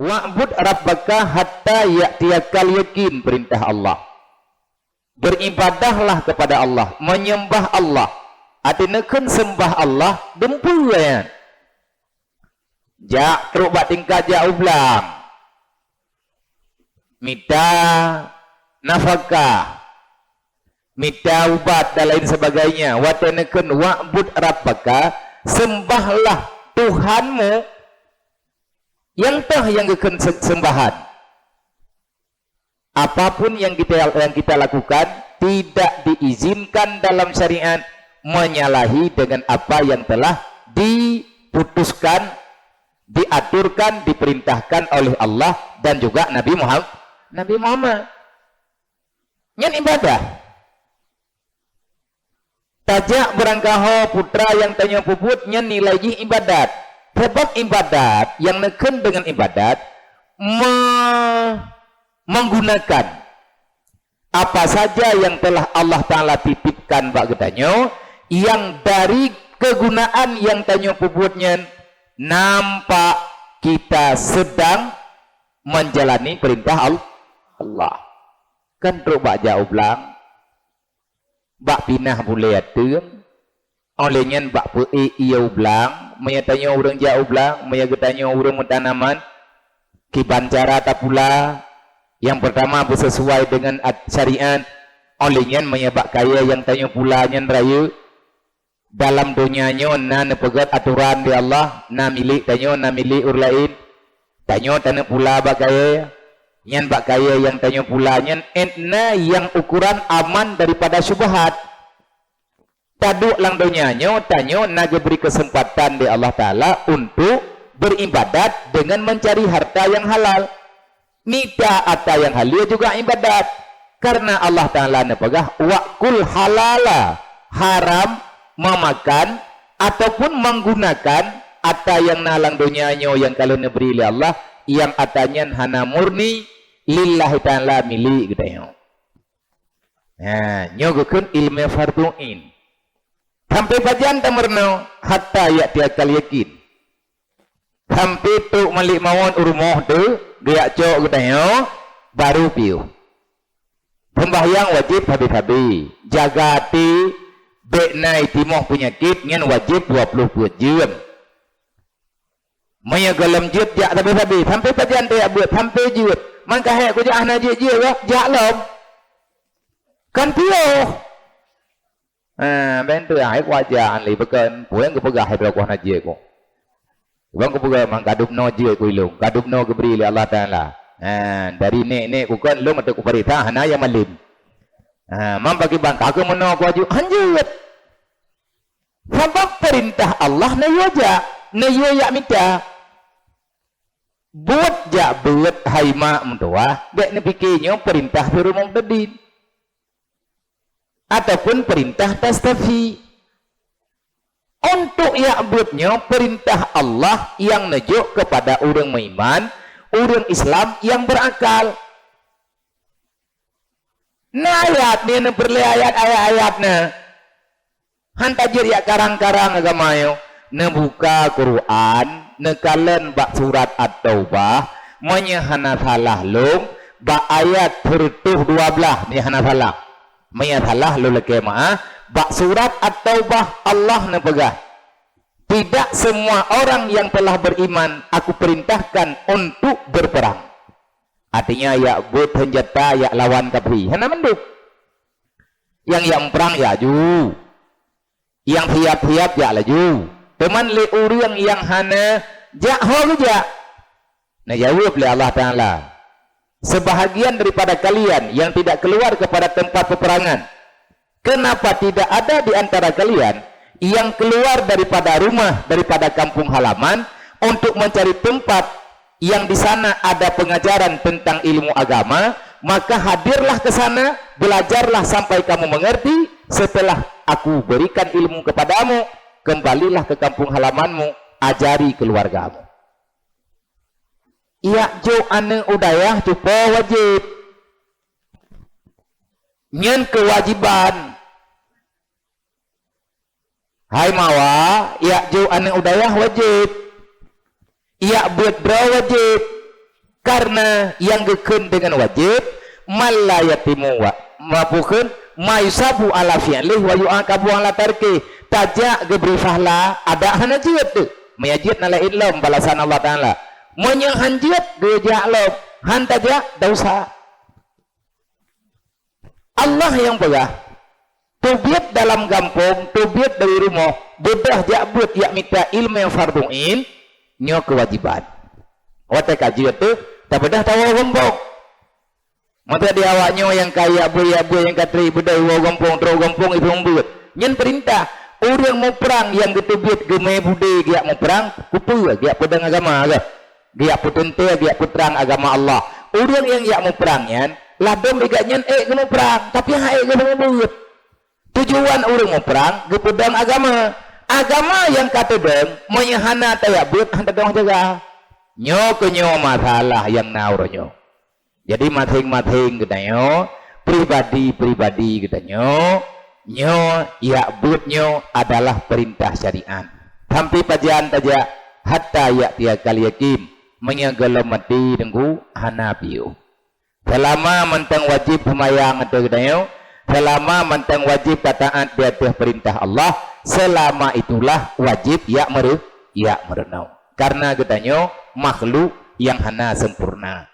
Wa'bud rabbaka hatta ya'tiyakal yakin, perintah Allah. Beribadahlah kepada Allah, menyembah Allah. Artinya kan sembah Allah dempuan. Jak teruk bak tingkat jak ulang. Minta nafkah, minta ubat dan lain sebagainya. Watanakan wa'bud rabbaka, sembahlah Tuhanmu yang sembahan. Apapun yang kita lakukan tidak diizinkan dalam syariat menyalahi dengan apa yang telah diputuskan, diaturkan, diperintahkan oleh Allah dan juga Nabi Muhammad. Yang ibadah. Tajak berangkaho putra yang tanya puputnya nilai ibadat. Sebab ibadat yang neken dengan ibadat menggunakan apa saja yang telah Allah Ta'ala titipkan bak gedanyo, yang dari kegunaan yang tanya puputnya nampak kita sedang menjalani perintah Allah. Kan teruk bak jauh belang, bak pinah boleh atur, olehnya bak iya belang, menyatanya orang jauh belang, menyatanya orang mentanaman, kiban cara tak pula. Yang pertama bersesuai dengan syariat, olehnya menyebab kaya yang tanya pula nyan raya dalam dunianya na nepegat aturan di Allah, na milik tanya, na milik orang lain tanya tanya pula bak kaya nyan, bak kaya yang tanya pula nyan entna yang ukuran aman daripada syubhat. Taduk lang dunianya tanya na diberi kesempatan di Allah Ta'ala untuk beribadat dengan mencari harta yang halal. Nida harta yang halal juga ibadat, karena Allah Ta'ala nepegah wakul halala, haram memakan ataupun menggunakan harta yang nalang dunianya yang kalau neberi oleh Allah, yang atanya hana murni lillahi ta'ala milik gitu. Nah, nyogokeun ilmu fardu'in sampai bagian tamerno hatta ya'tiyakal yakin, sampai tu malik mawon urmoh tu gerak cok gitu baru piu. Sembahyang wajib habis-habis, jaga hati beknai timoh penyakit ngan wajib 20 jam. Maya galam jut jak habis-habis sampai bagian dia buat sampai jut. Mangka hek ku jak ana jut jak lom. Kan piu. Bentu ai wajan li bekeun, puang ku pegah hai berako na je ku. Bang ku pegah mang kadup no je ku ilung, kadup no geberi li Allah Taala. Dari nek ku kan lu mate ku perintah hana yang malim. Mam bagi bangka ku meno ku aju anjut. Sebab perintah Allah na yoja, na yoya mita. Buat ja buat hai mak mentua, dek ne pikirnya perintah firman tadi. Ataupun perintah tastafi. Untuk ya'budnya perintah Allah yang nejuk kepada orang beriman, orang Islam yang berakal. Nah ayat ni berliayat ayat-ayatnya. Hantajir ya karang-karang agamayo. Nebuka Quran, nekalen bak surat At-Taubah, menyahana salah lung, bak ayat tertuh 12, menyahana salah. Menyatalah lu leke maaf bak surat At-Taubah Allah nepegah. Tidak semua orang yang telah beriman aku perintahkan untuk berperang. Artinya ya buat senjata ya lawan kafir. Hana menduk. Yang perang ya ju. Yang hiap-hiap ya laju. Teman le urang yang hana jak ho ja. Nah jawab oleh Allah Taala. Sebahagian daripada kalian yang tidak keluar kepada tempat peperangan, kenapa tidak ada di antara kalian yang keluar daripada rumah, daripada kampung halaman untuk mencari tempat yang di sana ada pengajaran tentang ilmu agama, maka hadirlah ke sana, belajarlah sampai kamu mengerti. Setelah aku berikan ilmu kepadamu, kembalilah ke kampung halamanmu, ajari keluargamu. Ya jo ane udayah cupo wajib. Nyen kewajiban. Hai mawa, ya jo ane udayah wajib. Ya buat bro wajib. karena yang gekun dengan wajib malayatimu wa mabukeun maisabu ala fi'lih wa yu'aqabu ala tarki tajak geberi fahla ada hana jiat tu mayajid na lain lom balasan Allah Ta'ala menyahanjit gejak lom han tajak dosa Allah yang pegah tubiat dalam kampung tubiat dari rumah bedah jabut yak minta ilmu yang fardhu'in nyo kewajiban wate kajiat tu tak bedah tahu gompong mata di awaknya yang kaya buaya-buaya yang katri bedai wa gompong tro gompong itu umbut nyen perintah orang mau perang yang getubit gemai budai giak mau perang kupu giak pedang agama ke giak putente giak putrang agama Allah orang yang giak mau perang nyen ladom digaknyen mau perang tapi hae gemai umbut tujuan orang mau perang ge pedang agama yang kata deng menyahana tayabut handa dong jaga nyo kenyo masalah yang nauronyo jadi masing-masing gedanyo pribadi gedanyo nyo ya butnyo adalah perintah syariat sampai pajian taja hatta ya tiya kali yakim menyagelam mati dengku hanabiu selama mentang wajib pemayang atau gedanyo selama mentang wajib taat di atas perintah Allah selama itulah wajib ya merenau karena gedanyo makhluk yang hana sempurna